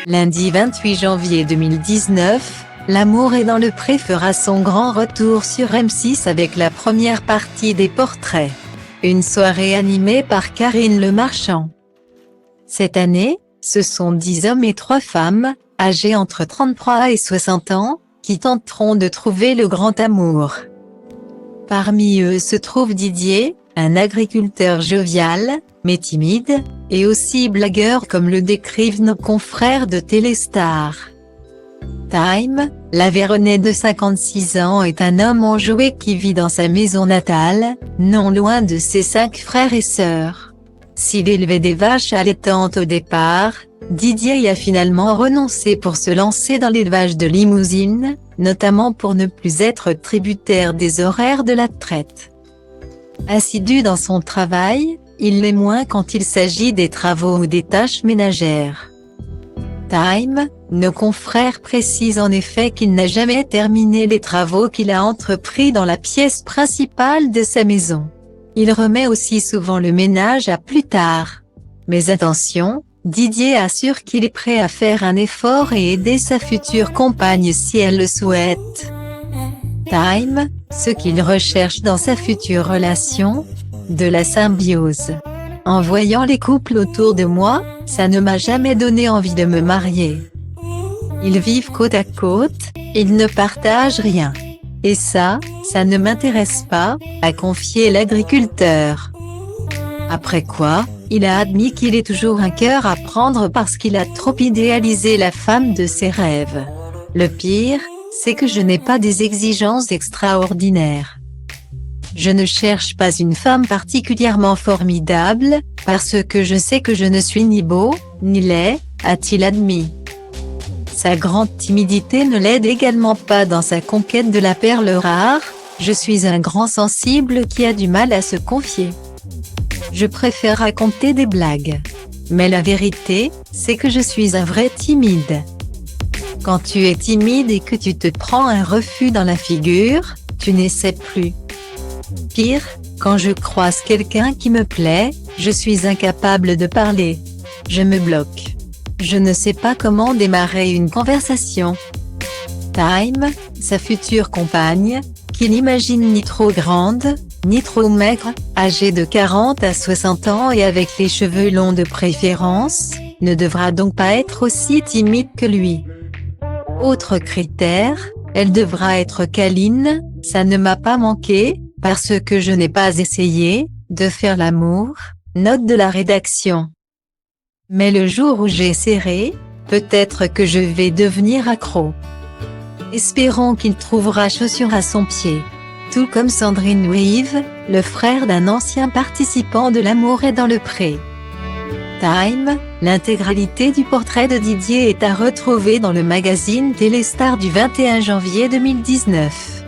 Lundi 28 janvier 2019, L'amour est dans le pré fera son grand retour sur M6 avec la première partie des Portraits. Une soirée animée par Karine Le Marchand. Cette année, ce sont 10 hommes et 3 femmes, âgés entre 33 et 60 ans, qui tenteront de trouver le grand amour. Parmi eux se trouve Didier, un agriculteur jovial, mais timide, et aussi blagueur comme le décrivent nos confrères de Téléstar. Time, l'Aveyronais de 56 ans est un homme enjoué qui vit dans sa maison natale, non loin de ses 5 frères et sœurs. S'il élevait des vaches allaitantes au départ, Didier y a finalement renoncé pour se lancer dans l'élevage de limousines, notamment pour ne plus être tributaire des horaires de la traite. Assidu dans son travail, il l'est moins quand il s'agit des travaux ou des tâches ménagères. Time, nos confrères précisent en effet qu'il n'a jamais terminé les travaux qu'il a entrepris dans la pièce principale de sa maison. Il remet aussi souvent le ménage à plus tard. Mais attention, Didier assure qu'il est prêt à faire un effort et aider sa future compagne si elle le souhaite. Time, ce qu'il recherche dans sa future relation, de la symbiose. En voyant les couples autour de moi, ça ne m'a jamais donné envie de me marier. Ils vivent côte à côte, ils ne partagent rien. Et ça ne m'intéresse pas, a confié l'agriculteur. Après quoi, il a admis qu'il est toujours un cœur à prendre parce qu'il a trop idéalisé la femme de ses rêves. Le pire, c'est que je n'ai pas des exigences extraordinaires. Je ne cherche pas une femme particulièrement formidable, parce que je sais que je ne suis ni beau, ni laid, a-t-il admis. Sa grande timidité ne l'aide également pas dans sa conquête de la perle rare, je suis un grand sensible qui a du mal à se confier. Je préfère raconter des blagues. Mais la vérité, c'est que je suis un vrai timide. Quand tu es timide et que tu te prends un refus dans la figure, tu n'essaies plus. Pire, quand je croise quelqu'un qui me plaît, je suis incapable de parler. Je me bloque. Je ne sais pas comment démarrer une conversation. Time, sa future compagne, qu'il imagine ni trop grande, ni trop maigre, âgée de 40 à 60 ans et avec les cheveux longs de préférence, ne devra donc pas être aussi timide que lui. Autre critère, elle devra être câline, ça ne m'a pas manqué, parce que je n'ai pas essayé de faire l'amour, note de la rédaction. Mais le jour où j'essaierai, peut-être que je vais devenir accro. Espérons qu'il trouvera chaussure à son pied. Tout comme Sandrine Wave, le frère d'un ancien participant de L'amour est dans le pré. Time, l'intégralité du portrait de Didier est à retrouver dans le magazine Téléstar du 21 janvier 2019.